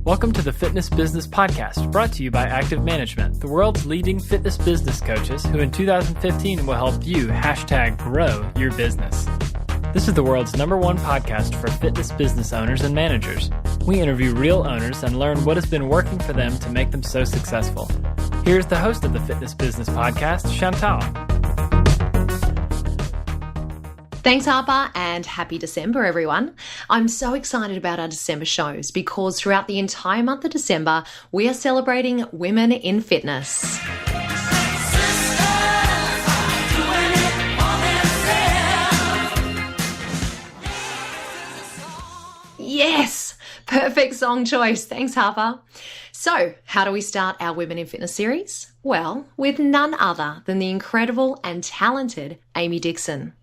Welcome to the Fitness Business Podcast, brought to you by Active Management, the world's leading fitness business coaches who in 2015 will help you #grow your business. This is the world's #1 podcast for fitness business owners and managers. We interview real owners and learn what has been working for them to make them so successful. Here's the host of the Fitness Business Podcast, Chantal. Thanks, Harper, and happy December, everyone. I'm so excited about our December shows because throughout the entire month of December, we are celebrating women in fitness. Yes, perfect song choice. Thanks, Harper. So, how do we start our Women in Fitness series? Well, with none other than the incredible and talented Amy Dixon.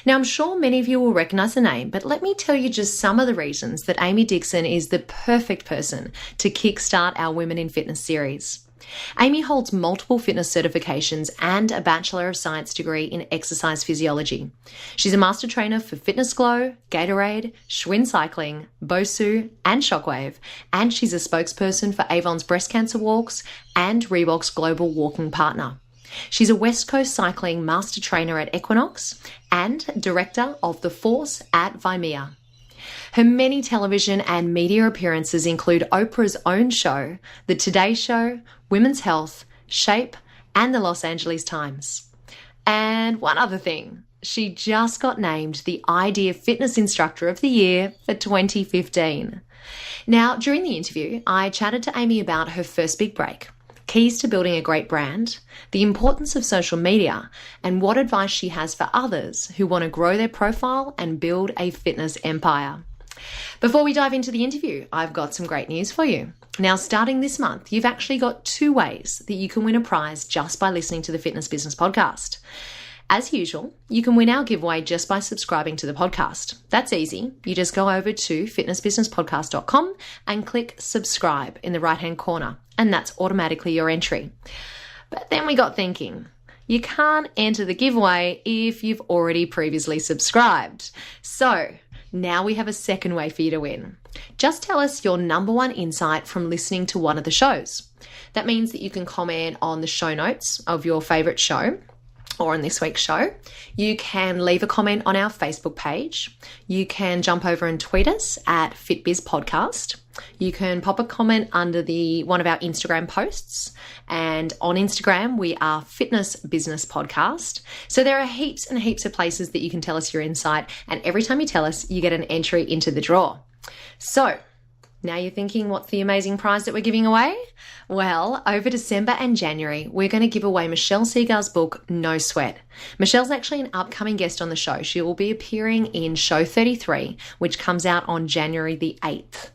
Now, I'm sure many of you will recognize the name, but let me tell you just some of the reasons that Amy Dixon is the perfect person to kickstart our Women in Fitness series. Amy holds multiple fitness certifications and a Bachelor of Science degree in exercise physiology. She's a master trainer for Fitness Glow, Gatorade, Schwinn Cycling, Bosu, and Shockwave, and she's a spokesperson for Avon's breast cancer walks and Reebok's global walking partner. She's a West Coast cycling master trainer at Equinox and director of The Force at Vimea. Her many television and media appearances include Oprah's own show, The Today Show, Women's Health, Shape, and the Los Angeles Times. And one other thing, she just got named the Idea Fitness Instructor of the Year for 2015. Now, during the interview, I chatted to Amy about her first big break, keys to building a great brand, the importance of social media, and what advice she has for others who want to grow their profile and build a fitness empire. Before we dive into the interview, I've got some great news for you. Now, starting this month, you've actually got 2 ways that you can win a prize just by listening to the Fitness Business Podcast. As usual, you can win our giveaway just by subscribing to the podcast. That's easy. You just go over to fitnessbusinesspodcast.com and click subscribe in the right-hand corner, and that's automatically your entry. But then we got thinking, you can't enter the giveaway if you've already previously subscribed. So now we have a second way for you to win. Just tell us your #1 insight from listening to one of the shows. That means that you can comment on the show notes of your favorite show, or on this week's show. You can leave a comment on our Facebook page. You can jump over and tweet us at FitBizPodcast. You can pop a comment under one of our Instagram posts. And on Instagram, we are Fitness Business Podcast. So there are heaps and heaps of places that you can tell us your insight. And every time you tell us, you get an entry into the draw. So now you're thinking, what's the amazing prize that we're giving away? Well, over December and January, we're going to give away Michelle Segar's book, No Sweat. Michelle's actually an upcoming guest on the show. She will be appearing in show 33, which comes out on January the 8th.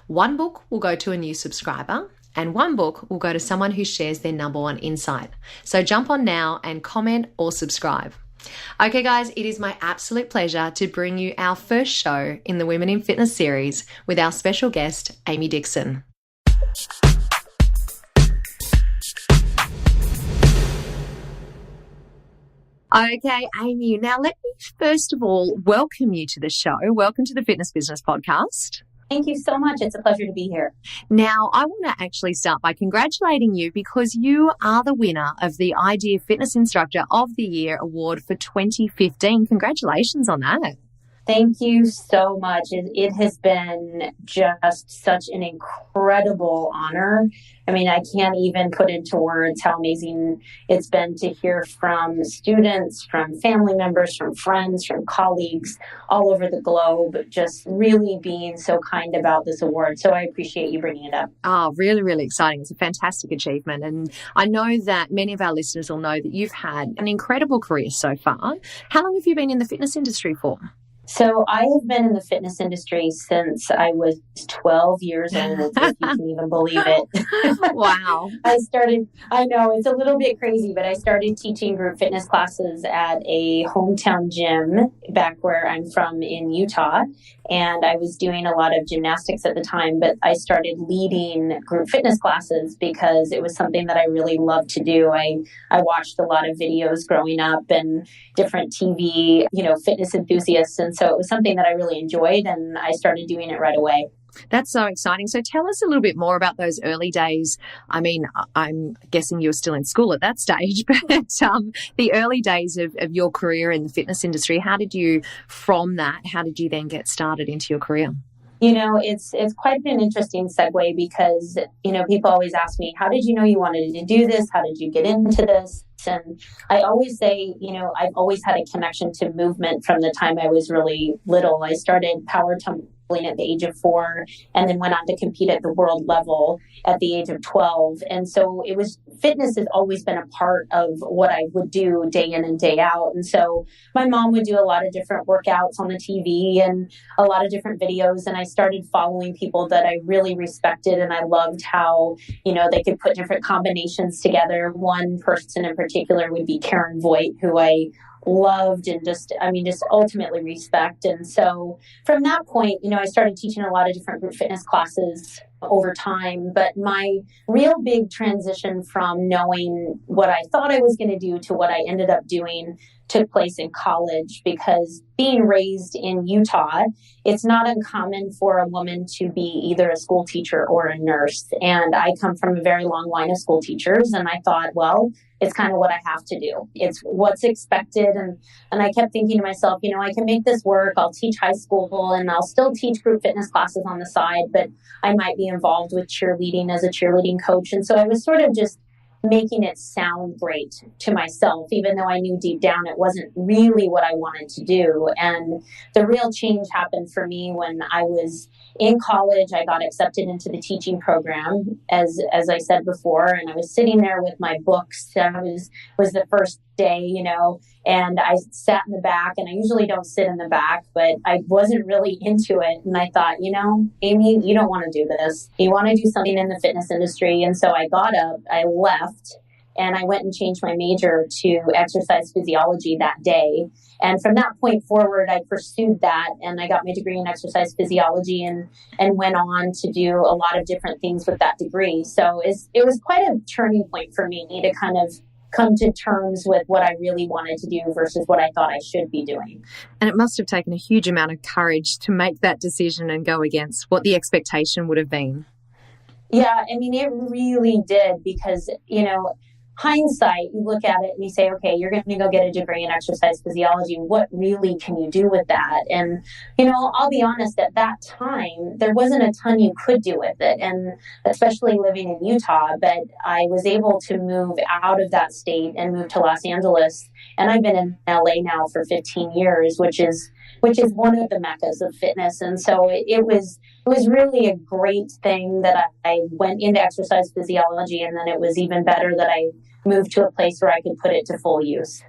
1 book will go to a new subscriber, and 1 book will go to someone who shares their #1 insight. So jump on now and comment or subscribe. Okay, guys, it is my absolute pleasure to bring you our first show in the Women in Fitness series with our special guest, Amy Dixon. Okay, Amy, now let me first of all welcome you to the show. Welcome to the Fitness Business Podcast. Thank you so much. It's a pleasure to be here. Now, I want to actually start by congratulating you because you are the winner of the Idea Fitness Instructor of the Year award for 2015. Congratulations on that. Thank you so much. It has been just such an incredible honor. I mean, I can't even put into words how amazing it's been to hear from students, from family members, from friends, from colleagues all over the globe, just really being so kind about this award. So I appreciate you bringing it up. Oh, really, really exciting. It's a fantastic achievement. And I know that many of our listeners will know that you've had an incredible career so far. How long have you been in the fitness industry for? So I have been in the fitness industry since I was 12 years old, if you can even believe it. Wow. I know it's a little bit crazy, but I started teaching group fitness classes at a hometown gym back where I'm from in Utah. And I was doing a lot of gymnastics at the time, but I started leading group fitness classes because it was something that I really loved to do. I watched a lot of videos growing up and different TV, fitness enthusiasts. And so it was something that I really enjoyed, and I started doing it right away. That's so exciting. So tell us a little bit more about those early days. I mean, I'm guessing you were still in school at that stage, but the early days of your career in the fitness industry, how did you then get started into your career? It's quite an interesting segue because, people always ask me, how did you know you wanted to do this? How did you get into this? And I always say, I've always had a connection to movement from the time I was really little. I started power tumbling at the age of 4 and then went on to compete at the world level at the age of 12. And so fitness has always been a part of what I would do day in and day out. And so my mom would do a lot of different workouts on the TV and a lot of different videos. And I started following people that I really respected. And I loved how, they could put different combinations together. One person in particular would be Karen Voigt, who I loved and just ultimately respect. And so from that point, I started teaching a lot of different group fitness classes over time. But my real big transition from knowing what I thought I was going to do to what I ended up doing took place in college, because being raised in Utah, it's not uncommon for a woman to be either a school teacher or a nurse. And I come from a very long line of school teachers. And I thought, well, it's kind of what I have to do. It's what's expected. And I kept thinking to myself, I can make this work. I'll teach high school and I'll still teach group fitness classes on the side, but I might be involved with cheerleading as a cheerleading coach. And so I was sort of just making it sound great to myself, even though I knew deep down it wasn't really what I wanted to do. And the real change happened for me when I was in college. I got accepted into the teaching program, as I said before, and I was sitting there with my books. It was the first day, and I sat in the back, and I usually don't sit in the back, but I wasn't really into it. And I thought, Amy, you don't want to do this. You want to do something in the fitness industry. And so I got up, I left, and I went and changed my major to exercise physiology that day. And from that point forward, I pursued that, and I got my degree in exercise physiology and went on to do a lot of different things with that degree. So it was quite a turning point for me to kind of come to terms with what I really wanted to do versus what I thought I should be doing. And it must have taken a huge amount of courage to make that decision and go against what the expectation would have been. Yeah, it really did, because, hindsight, you look at it and you say, okay, you're going to go get a degree in exercise physiology. What really can you do with that? And, I'll be honest, at that time, there wasn't a ton you could do with it. And especially living in Utah, but I was able to move out of that state and move to Los Angeles. And I've been in LA now for 15 years, which is one of the meccas of fitness. And so it was really a great thing that I went into exercise physiology, and then it was even better that I moved to a place where I could put it to full use.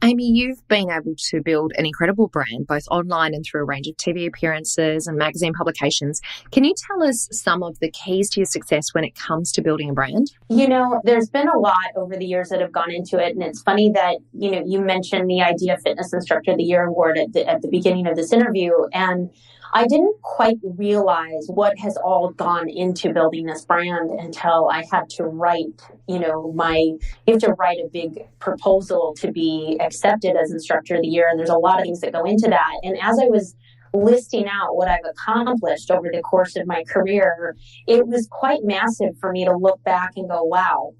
Amy, you've been able to build an incredible brand, both online and through a range of TV appearances and magazine publications. Can you tell us some of the keys to your success when it comes to building a brand? There's been a lot over the years that have gone into it. And it's funny that, you mentioned the Idea Fitness Instructor of the Year award at the beginning of this interview. And I didn't quite realize what has all gone into building this brand until I had to write, you have to write a big proposal to be accepted as Instructor of the Year. And there's a lot of things that go into that. And as I was listing out what I've accomplished over the course of my career, it was quite massive for me to look back and go, wow,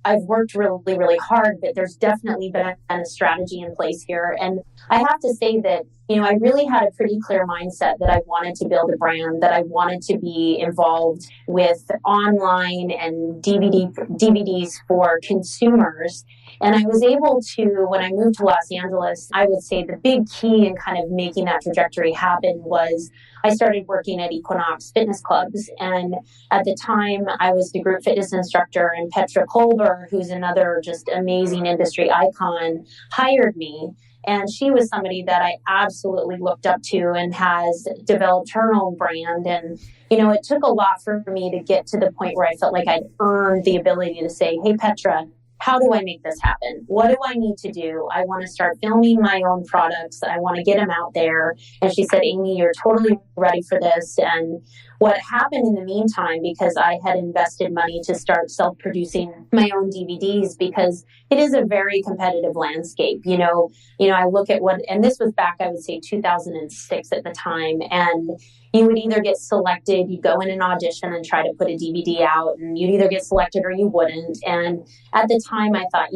I've worked really, really hard, but there's definitely been a strategy in place here. And I have to say that, I really had a pretty clear mindset that I wanted to build a brand, that I wanted to be involved with online and DVDs for consumers. And I was able to, when I moved to Los Angeles, I would say the big key in kind of making that trajectory happen was I started working at Equinox fitness clubs. And at the time, I was the group fitness instructor, and Petra Kolber, who's another just amazing industry icon, hired me. And she was somebody that I absolutely looked up to and has developed her own brand. And, it took a lot for me to get to the point where I felt like I'd earned the ability to say, hey, Petra, how do I make this happen? What do I need to do? I want to start filming my own products. I want to get them out there. And she said, Amy, you're totally ready for this. And what happened in the meantime, because I had invested money to start self-producing my own DVDs, because it is a very competitive landscape. I look at and this was back, I would say 2006 at the time. And you would either get selected, you'd go in an audition and try to put a DVD out, and you'd either get selected or you wouldn't. And at the time I thought,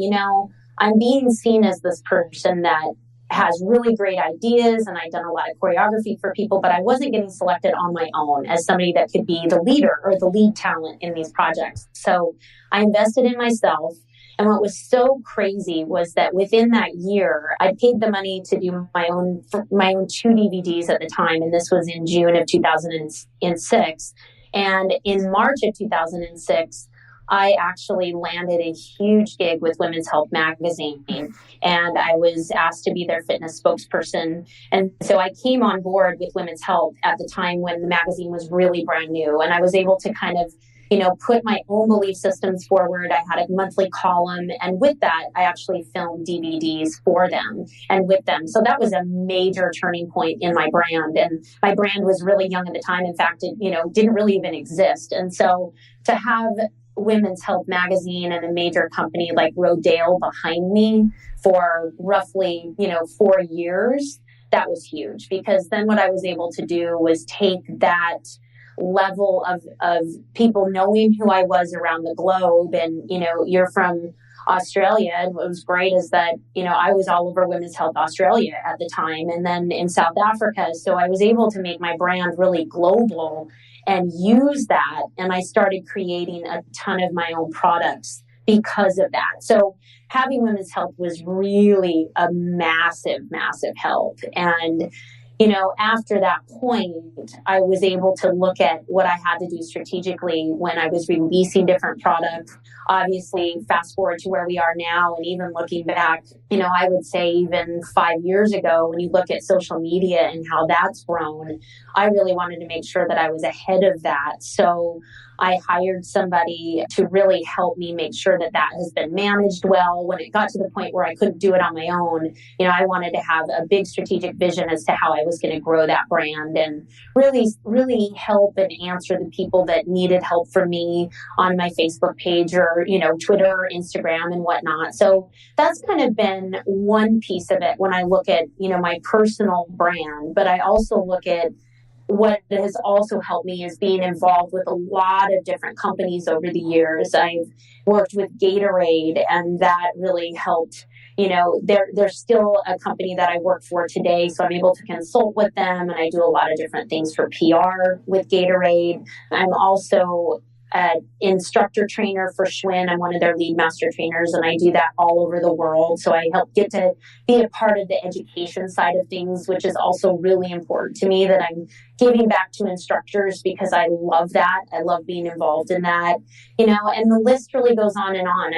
I'm being seen as this person that has really great ideas, and I'd done a lot of choreography for people, but I wasn't getting selected on my own as somebody that could be the leader or the lead talent in these projects. So I invested in myself. And what was so crazy was that within that year, I paid the money to do my own 2 DVDs at the time. And this was in June of 2006. And in March of 2006, I actually landed a huge gig with Women's Health magazine, and I was asked to be their fitness spokesperson. And so I came on board with Women's Health at the time when the magazine was really brand new, and I was able to kind of put my own belief systems forward. I had a monthly column, and with that, I actually filmed DVDs for them and with them. So that was a major turning point in my brand. And my brand was really young at the time. In fact, it, didn't really even exist. And so to have Women's Health magazine and a major company like Rodale behind me for roughly, 4 years, that was huge, because then what I was able to do was take that level of people knowing who I was around the globe. And, you're from Australia. And what was great is that, I was all over Women's Health Australia at the time, and then in South Africa. So I was able to make my brand really global and use that. And I started creating a ton of my own products because of that. So having Women's Health was really a massive, massive help. And after that point, I was able to look at what I had to do strategically when I was releasing different products. Obviously, fast forward to where we are now, and even looking back, I would say even 5 years ago, when you look at social media and how that's grown, I really wanted to make sure that I was ahead of that. So I hired somebody to really help me make sure that that has been managed well. When it got to the point where I couldn't do it on my own, I wanted to have a big strategic vision as to how I was going to grow that brand and really, really help and answer the people that needed help from me on my Facebook page or, Twitter or Instagram and whatnot. So that's kind of been one piece of it when I look at, my personal brand, but I also look at what has also helped me is being involved with a lot of different companies over the years. I've worked with Gatorade, and that really helped. They're still a company that I work for today, so I'm able to consult with them, and I do a lot of different things for PR with Gatorade. I'm also an instructor trainer for Schwinn. I'm one of their lead master trainers, and I do that all over the world. So I get to be a part of the education side of things, which is also really important to me, that I'm giving back to instructors, because I love that. I love being involved in that, and the list really goes on and on.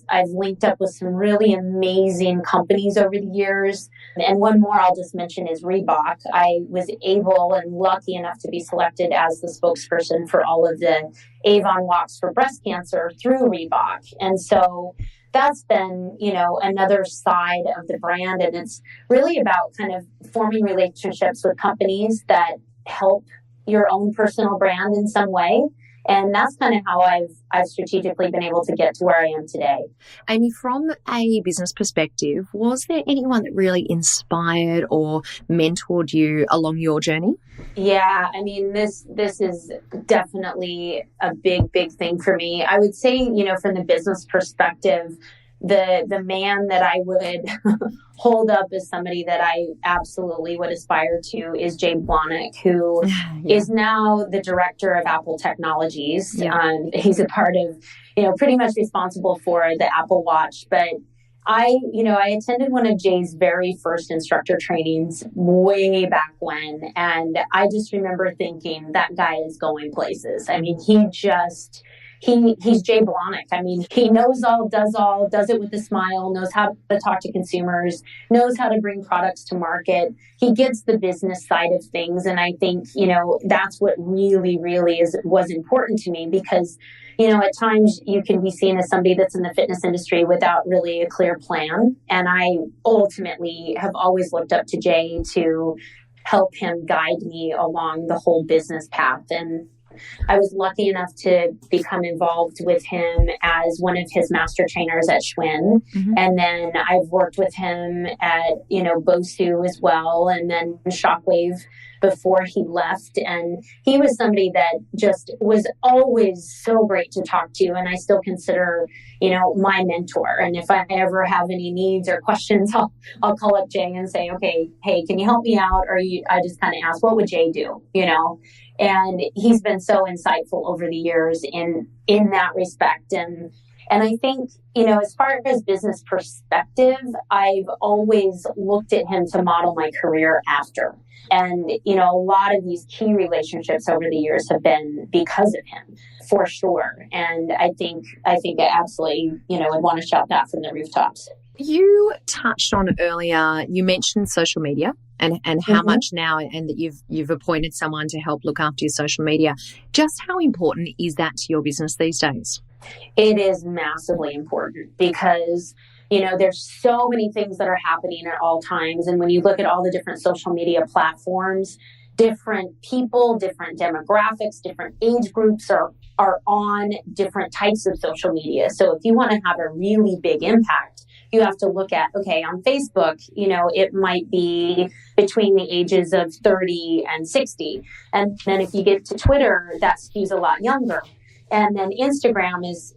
I've linked up with some really amazing companies over the years. And one more I'll just mention is Reebok. I was able and lucky enough to be selected as the spokesperson for all of the Avon walks for breast cancer through Reebok. And so that's been, another side of the brand. And it's really about kind of forming relationships with companies that help your own personal brand in some way. And that's kind of how I've strategically been able to get to where I am today. Amy, from a business perspective, was there anyone that really inspired or mentored you along your journey? Yeah, this is definitely a big, big thing for me. I would say, from the business perspective, the man that I would hold up as somebody that I absolutely would aspire to is Jay Blahnik, who is now the director of Apple Technologies. Yeah. He's a part of, pretty much responsible for the Apple Watch. But I attended one of Jay's very first instructor trainings way back when. And I just remember thinking, that guy is going places. he's Jay Blahnik. I mean, he knows all, does it with a smile, knows how to talk to consumers, knows how to bring products to market. He gets the business side of things. And I think, that's what really, really was important to me because, at times you can be seen as somebody that's in the fitness industry without really a clear plan. And I ultimately have always looked up to Jay to help him guide me along the whole business path. And I was lucky enough to become involved with him as one of his master trainers at Schwinn. Mm-hmm. And then I've worked with him at, Bosu as well. And then Shockwave before he left. And he was somebody that just was always so great to talk to. And I still consider, my mentor. And if I ever have any needs or questions, I'll call up Jay and say, okay, hey, can you help me out? I just kind of ask, what would Jay do? And he's been so insightful over the years in that respect. And I think, as far as business perspective, I've always looked at him to model my career after. And, a lot of these key relationships over the years have been because of him, for sure. And I think I absolutely, I'd want to shout that from the rooftops. You touched on earlier, you mentioned social media and how mm-hmm. much now, and that you've appointed someone to help look after your social media. Just how important is that to your business these days? It is massively important because, there's so many things that are happening at all times. And when you look at all the different social media platforms, different people, different demographics, different age groups are on different types of social media. So if you want to have a really big impact, you have to look at, okay, on Facebook, it might be between the ages of 30 and 60. And then if you get to Twitter, that skews a lot younger. And then Instagram is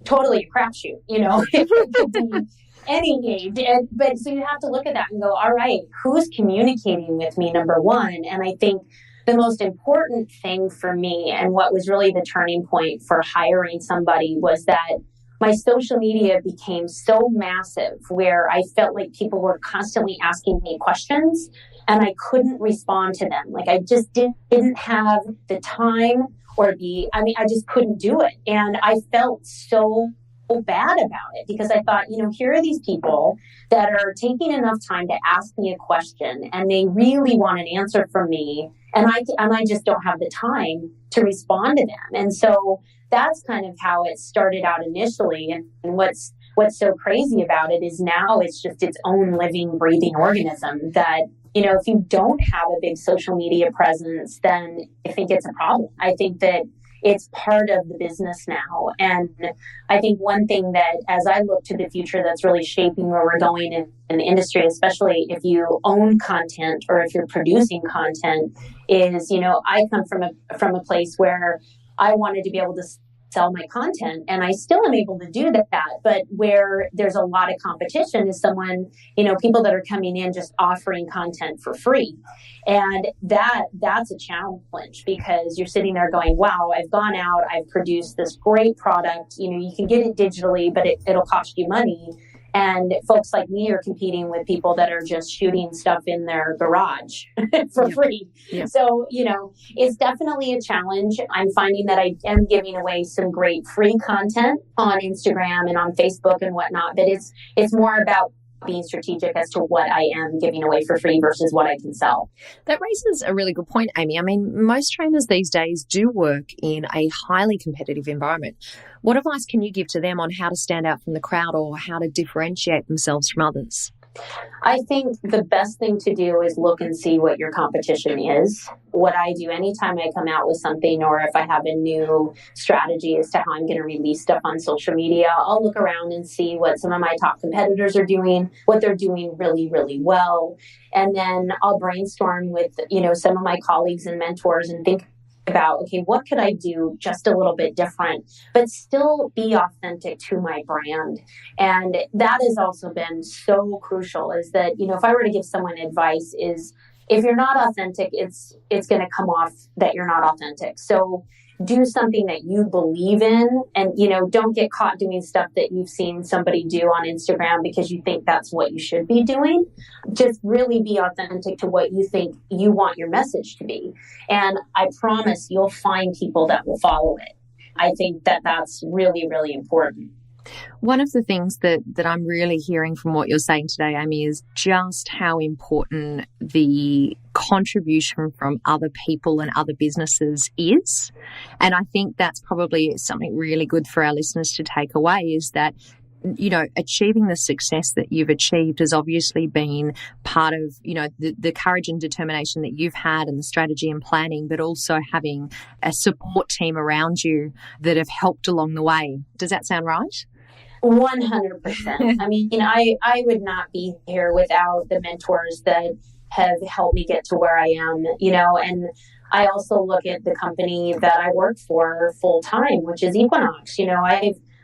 totally a crapshoot, it could be any age. But so you have to look at that and go, all right, who's communicating with me, number one? And I think the most important thing for me and what was really the turning point for hiring somebody was that my social media became so massive where I felt like people were constantly asking me questions and I couldn't respond to them. Like I just didn't have the time I just couldn't do it. And I felt so bad about it because I thought, here are these people that are taking enough time to ask me a question and they really want an answer from me. And I just don't have the time to respond to them. And so that's kind of how it started out initially. And what's so crazy about it is now it's just its own living, breathing organism that, if you don't have a big social media presence, then I think it's a problem. I think that it's part of the business now. And I think one thing that as I look to the future that's really shaping where we're going in the industry, especially if you own content or if you're producing content, is, I come from a place where I wanted to be able to sell my content and I still am able to do that. But where there's a lot of competition is people that are coming in just offering content for free. And that's a challenge because you're sitting there going, wow, I've gone out, I've produced this great product. You can get it digitally, but it'll cost you money. And folks like me are competing with people that are just shooting stuff in their garage for free. Yeah. So, it's definitely a challenge. I'm finding that I am giving away some great free content on Instagram and on Facebook and whatnot, but it's more about being strategic as to what I am giving away for free versus what I can sell. That raises a really good point, Amy. I mean, most trainers these days do work in a highly competitive environment. What advice can you give to them on how to stand out from the crowd or how to differentiate themselves from others? I think the best thing to do is look and see what your competition is. What I do anytime I come out with something or if I have a new strategy as to how I'm going to release stuff on social media, I'll look around and see what some of my top competitors are doing, what they're doing really, really well. And then I'll brainstorm with, some of my colleagues and mentors and think about, okay, what could I do just a little bit different, but still be authentic to my brand? And that has also been so crucial is that, if I were to give someone advice is if you're not authentic, it's going to come off that you're not authentic. So do something that you believe in and, don't get caught doing stuff that you've seen somebody do on Instagram because you think that's what you should be doing. Just really be authentic to what you think you want your message to be. And I promise you'll find people that will follow it. I think that that's really, really important. One of the things that I'm really hearing from what you're saying today, Amy, is just how important the contribution from other people and other businesses is. And I think that's probably something really good for our listeners to take away, is that, you know, achieving the success that you've achieved has obviously been part of, you know, the courage and determination that you've had and the strategy and planning, but also having a support team around you that have helped along the way. Does that sound right? 100%. I mean, I would not be here without the mentors that have helped me get to where I am, you know, and I also look at the company that I work for full time, which is Equinox. You know,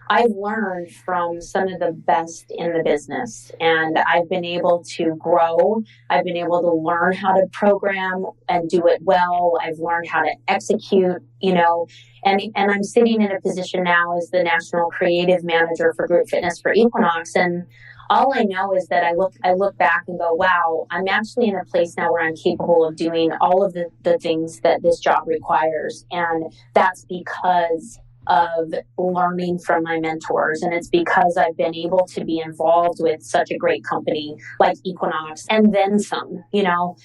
I've learned from some of the best in the business, and I've been able to grow. I've been able to learn how to program and do it well. I've learned how to execute, you know, and I'm sitting in a position now as the national creative manager for group fitness for Equinox. And all I know is that I look back and go, wow, I'm actually in a place now where I'm capable of doing all of the things that this job requires. And that's because of learning from my mentors. And it's because I've been able to be involved with such a great company like Equinox and then some. You know,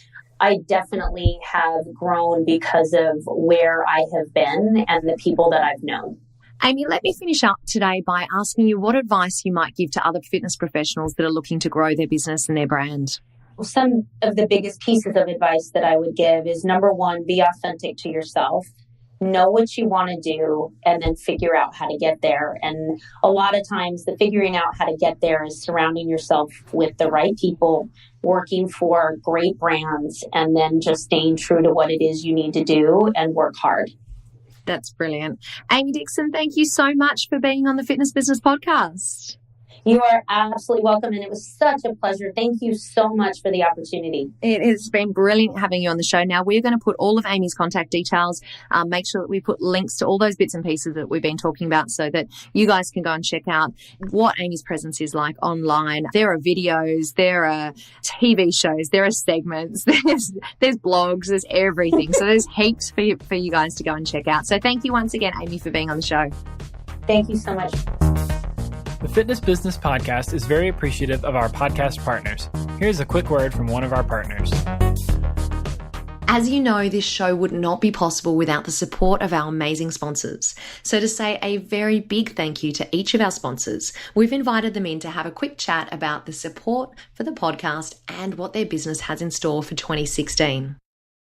I definitely have grown because of where I have been and the people that I've known. Amy, let me finish up today by asking you what advice you might give to other fitness professionals that are looking to grow their business and their brand. Some of the biggest pieces of advice that I would give is, number one, be authentic to yourself. Know what you want to do and then figure out how to get there. And a lot of times the figuring out how to get there is surrounding yourself with the right people, working for great brands, and then just staying true to what it is you need to do and work hard. That's brilliant. Amy Dixon, thank you so much for being on the Fitness Business Podcast. You are absolutely welcome, and it was such a pleasure. Thank you so much for the opportunity. It has been brilliant having you on the show. Now, we're going to put all of Amy's contact details, make sure that we put links to all those bits and pieces that we've been talking about so that you guys can go and check out what Amy's presence is like online. There are videos, there are TV shows, there are segments, there's blogs, there's everything. So there's heaps for you guys to go and check out. So thank you once again, Amy, for being on the show. Thank you so much. The Fitness Business Podcast is very appreciative of our podcast partners. Here's a quick word from one of our partners. As you know, this show would not be possible without the support of our amazing sponsors. So to say a very big thank you to each of our sponsors, we've invited them in to have a quick chat about the support for the podcast and what their business has in store for 2016.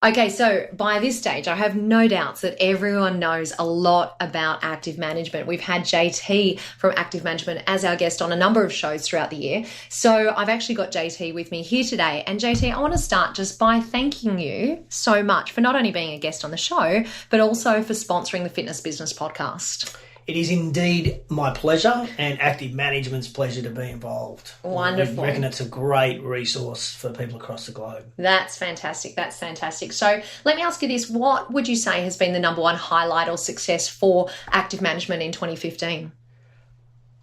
Okay, so by this stage, I have no doubts that everyone knows a lot about active management. We've had JT from Active Management as our guest on a number of shows throughout the year. So I've actually got JT with me here today. And JT, I want to start just by thanking you so much for not only being a guest on the show, but also for sponsoring the Fitness Business Podcast. It is indeed my pleasure and Active Management's pleasure to be involved. Wonderful. I reckon it's a great resource for people across the globe. That's fantastic. That's fantastic. So let me ask you this. What would you say has been the number one highlight or success for Active Management in 2015?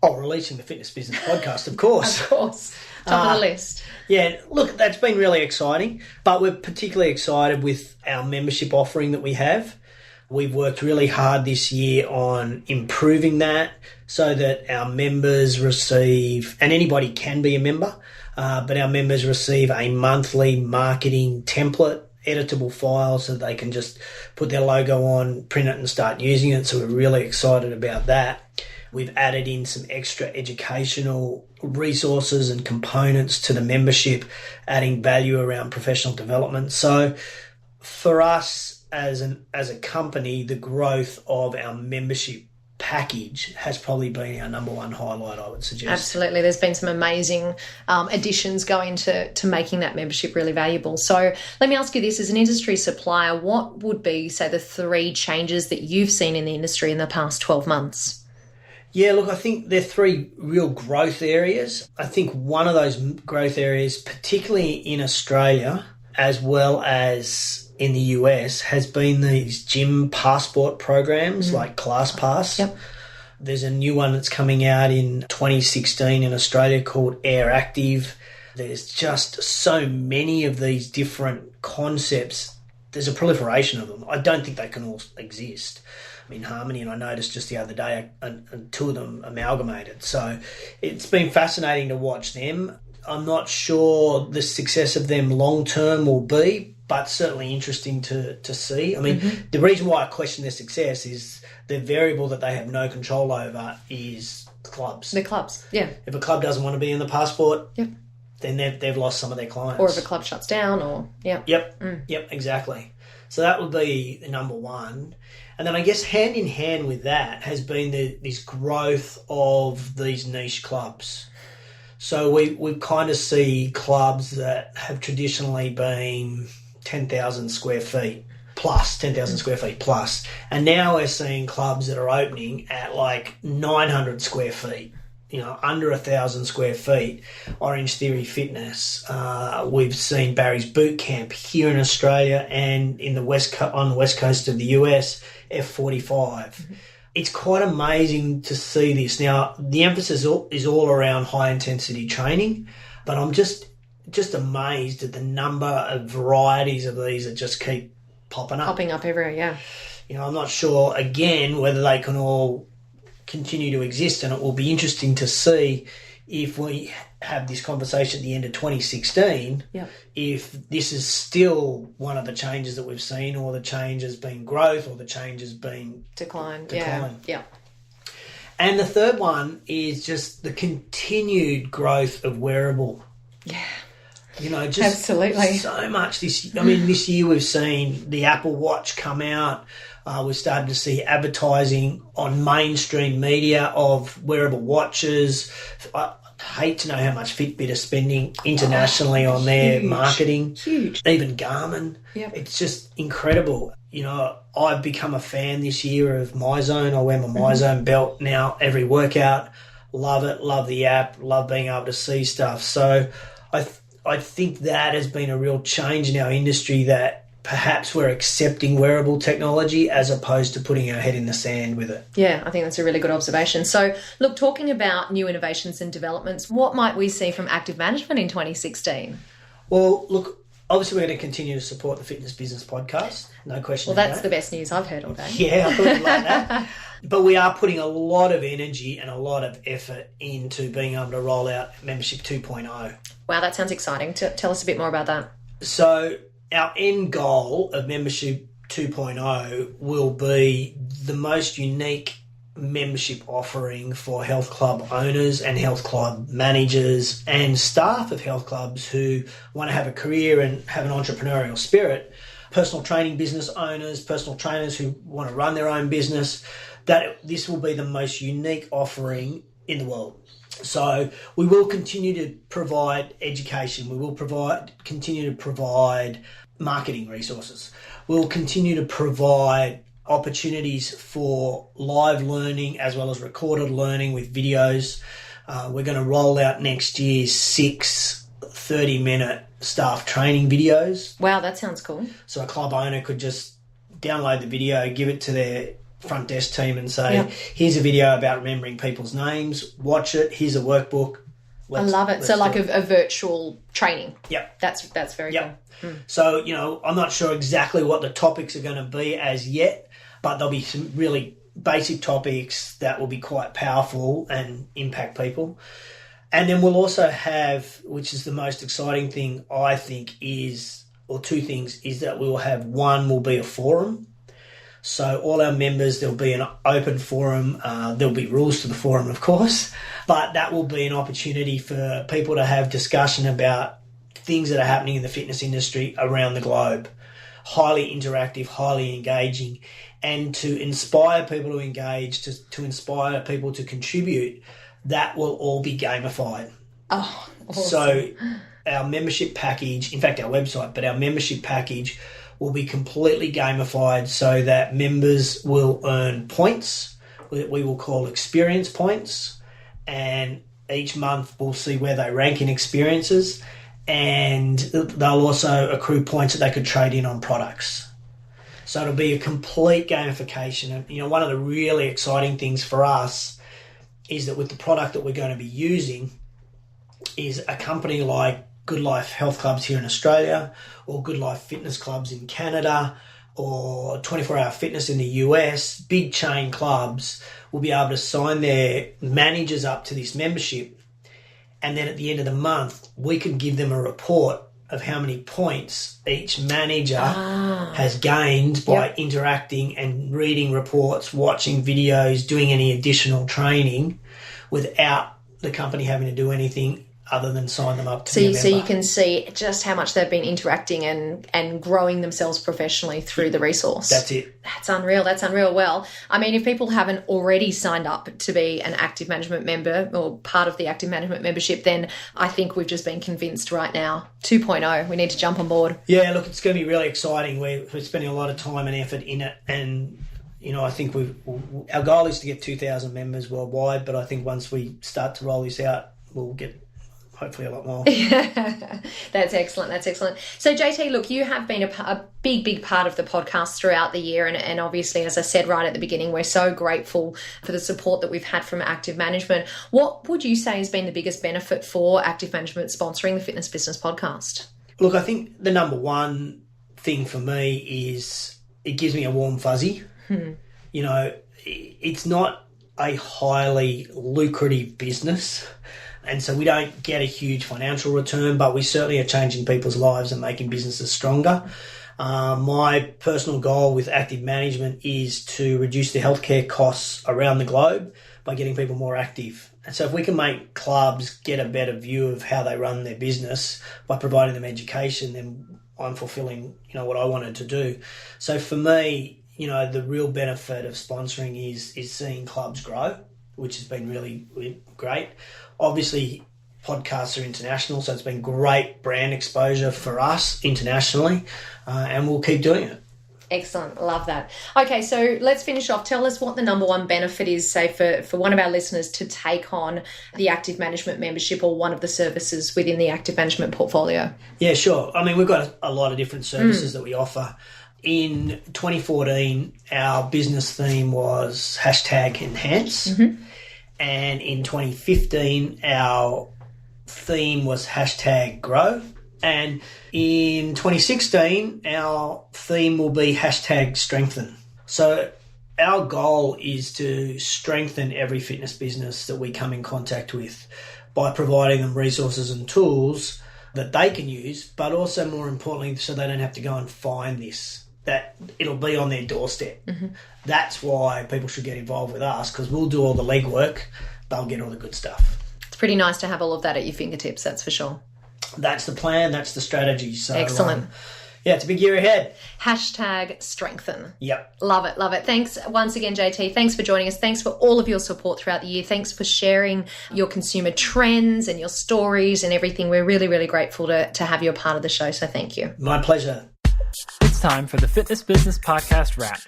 Oh, releasing the Fitness Business Podcast, of course. Of course. Top of the list. Yeah, look, that's been really exciting, but we're particularly excited with our membership offering that we have. We've worked really hard this year on improving that so that our members receive, and anybody can be a member, but our members receive a monthly marketing template, editable file, so they can just put their logo on, print it and start using it. So we're really excited about that. We've added in some extra educational resources and components to the membership, adding value around professional development. So for us, as a company, the growth of our membership package has probably been our number one highlight, I would suggest. Absolutely. There's been some amazing additions going to making that membership really valuable. So let me ask you this, as an industry supplier, what would be, say, the 3 changes that you've seen in the industry in the past 12 months? Yeah, look, I think there are 3 real growth areas. I think one of those growth areas, particularly in Australia, as well as in the US, has been these gym passport programs like ClassPass. Yep. There's a new one that's coming out in 2016 in Australia called Air Active. There's just so many of these different concepts. There's a proliferation of them. I don't think they can all exist. in harmony, and I noticed just the other day two of them amalgamated. So it's been fascinating to watch them. I'm not sure the success of them long term will be, but certainly interesting to see. I mean, the reason why I question their success is the variable that they have no control over is clubs. The clubs, yeah. If a club doesn't want to be in the passport, yep, then they've lost some of their clients. Or if a club shuts down, or Yep, exactly. So that would be the number one. And then I guess hand in hand with that has been this growth of these niche clubs. So we kind of see clubs that have traditionally been 10,000 square feet plus, 10,000 square feet plus. And now we're seeing clubs that are opening at like 900 square feet, under 1,000 square feet. Orange Theory Fitness. We've seen Barry's Boot Camp here in Australia and on the west coast of the US, F45. It's quite amazing to see this. Now, the emphasis is all around high-intensity training, but I'm just amazed at the number of varieties of these that just keep popping up everywhere, yeah. I'm not sure, again, whether they can all continue to exist, and it will be interesting to see if we have this conversation at the end of 2016, if this is still one of the changes that we've seen, or the change has been growth, or the change has been decline. Yeah. And the third one is just the continued growth of wearable. Yeah. Just absolutely so much this. I mean, this year we've seen the Apple Watch come out. We're starting to see advertising on mainstream media of wearable watches. I hate to know how much Fitbit are spending internationally on their marketing. Huge. Even Garmin. Yep. It's just incredible. I've become a fan this year of MyZone. I wear my MyZone belt now every workout. Love it. Love the app. Love being able to see stuff. So I think that has been a real change in our industry, that perhaps we're accepting wearable technology as opposed to putting our head in the sand with it. Yeah, I think that's a really good observation. So, look, talking about new innovations and developments, what might we see from Active Management in 2016? Well, look, obviously we're going to continue to support the Fitness Business Podcast, no question. Well, that's the best news I've heard all day. Yeah, I thought you'd like that. But we are putting a lot of energy and a lot of effort into being able to roll out Membership 2.0. Wow, that sounds exciting. Tell us a bit more about that. So our end goal of Membership 2.0 will be the most unique membership offering for health club owners and health club managers and staff of health clubs who want to have a career and have an entrepreneurial spirit. Personal training business owners, personal trainers who want to run their own business, that this will be the most unique offering in the world. So we will continue to provide education. We will continue to provide marketing resources. We'll continue to provide opportunities for live learning as well as recorded learning with videos. We're going to roll out next year 6 30-minute staff training videos. Wow, that sounds cool. So a club owner could just download the video, give it to their front desk team and say, here's a video about remembering people's names, watch it, here's a workbook. I love it. So like a virtual training. Yep. That's very cool. So, I'm not sure exactly what the topics are going to be as yet, but there'll be some really basic topics that will be quite powerful and impact people. And then we'll also have, which is the most exciting thing, I think, two things, is that we will have, one will be a forum. So all our members, there'll be an open forum. There'll be rules to the forum, of course, but that will be an opportunity for people to have discussion about things that are happening in the fitness industry around the globe. Highly interactive, highly engaging, and to inspire people to engage, to inspire people to contribute. That will all be gamified. Oh, awesome. So our membership package, in fact our website, but our membership package will be completely gamified so that members will earn points that we will call experience points, and each month we'll see where they rank in experiences, and they'll also accrue points that they could trade in on products. So it'll be a complete gamification. And, one of the really exciting things for us is that with the product that we're going to be using is a company like Good Life Health Clubs here in Australia or Good Life Fitness Clubs in Canada or 24-hour fitness in the US, big chain clubs will be able to sign their managers up to this membership. And then at the end of the month, we can give them a report of how many points each manager has gained by interacting and reading reports, watching videos, doing any additional training without the company having to do anything other than sign them up to be a member. So you can see just how much they've been interacting and growing themselves professionally through the resource. That's it. That's unreal. Well, I mean, if people haven't already signed up to be an active management member or part of the active management membership, then I think we've just been convinced right now. 2.0, we need to jump on board. Yeah, look, it's going to be really exciting. We're spending a lot of time and effort in it, and I think our goal is to get 2,000 members worldwide, but I think once we start to roll this out, we'll get hopefully a lot more. That's excellent. So JT, look, you have been a big part of the podcast throughout the year, and obviously, as I said right at the beginning, we're so grateful for the support that we've had from Active Management. What would you say has been the biggest benefit for Active Management sponsoring the Fitness Business Podcast? Look, I think the number one thing for me is it gives me a warm fuzzy. It's not a highly lucrative business, and so we don't get a huge financial return, but we certainly are changing people's lives and making businesses stronger. My personal goal with Active Management is to reduce the healthcare costs around the globe by getting people more active. And so if we can make clubs get a better view of how they run their business by providing them education, then I'm fulfilling, what I wanted to do. So for me, the real benefit of sponsoring is seeing clubs grow, which has been really, really great. Obviously, podcasts are international, so it's been great brand exposure for us internationally, and we'll keep doing it. Excellent. Love that. Okay, so let's finish off. Tell us what the number one benefit is, say, for one of our listeners to take on the Active Management membership or one of the services within the Active Management portfolio. Yeah, sure. I mean, we've got a lot of different services that we offer. In 2014, our business theme was #enhance. Mm-hmm. And in 2015, our theme was #grow. And in 2016, our theme will be #strengthen. So our goal is to strengthen every fitness business that we come in contact with by providing them resources and tools that they can use, but also more importantly, so they don't have to go and find this, that it'll be on their doorstep. Mm-hmm. That's why people should get involved with us, because we'll do all the legwork, they'll get all the good stuff. It's pretty nice to have all of that at your fingertips, that's for sure. That's the plan, that's the strategy. So excellent. It's a big year ahead. #strengthen. Yep. Love it. Thanks once again, JT. Thanks for joining us. Thanks for all of your support throughout the year. Thanks for sharing your consumer trends and your stories and everything. We're really, really grateful to have you a part of the show, so thank you. My pleasure. It's time for the Fitness Business Podcast Wrap.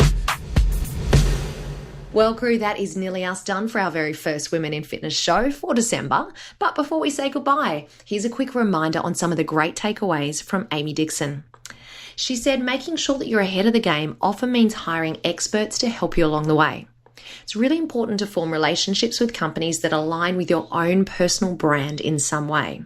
Well, crew, that is nearly us done for our very first Women in Fitness show for December. But before we say goodbye, here's a quick reminder on some of the great takeaways from Amy Dixon. She said, making sure that you're ahead of the game often means hiring experts to help you along the way. It's really important to form relationships with companies that align with your own personal brand in some way.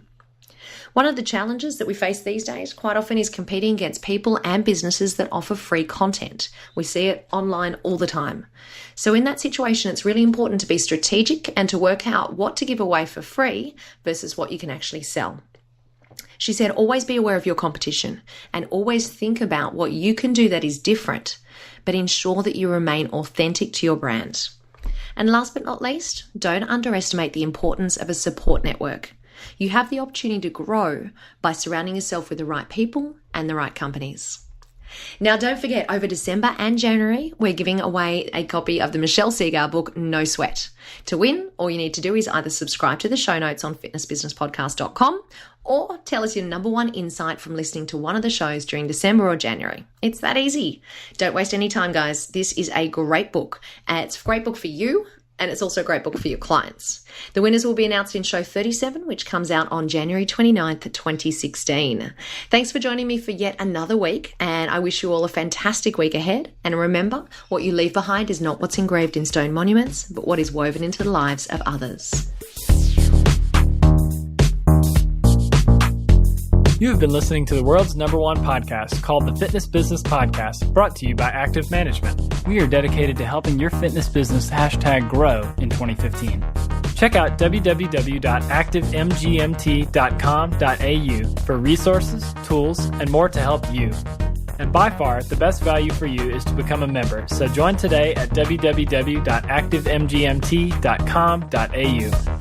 One of the challenges that we face these days quite often is competing against people and businesses that offer free content. We see it online all the time. So in that situation, it's really important to be strategic and to work out what to give away for free versus what you can actually sell. She said, always be aware of your competition and always think about what you can do that is different, but ensure that you remain authentic to your brand. And last but not least, don't underestimate the importance of a support network. You have the opportunity to grow by surrounding yourself with the right people and the right companies. Now, don't forget, over December and January, we're giving away a copy of the Michelle Segar book, No Sweat. To win, all you need to do is either subscribe to the show notes on fitnessbusinesspodcast.com or tell us your number one insight from listening to one of the shows during December or January. It's that easy. Don't waste any time, guys. This is a great book. It's a great book for you, and it's also a great book for your clients. The winners will be announced in show 37, which comes out on January 29th, 2016. Thanks for joining me for yet another week, and I wish you all a fantastic week ahead. And remember, what you leave behind is not what's engraved in stone monuments, but what is woven into the lives of others. You have been listening to the world's #1 podcast called the Fitness Business Podcast, brought to you by Active Management. We are dedicated to helping your fitness business #grow in 2015. Check out www.activemgmt.com.au for resources, tools, and more to help you. And by far, the best value for you is to become a member. So join today at www.activemgmt.com.au.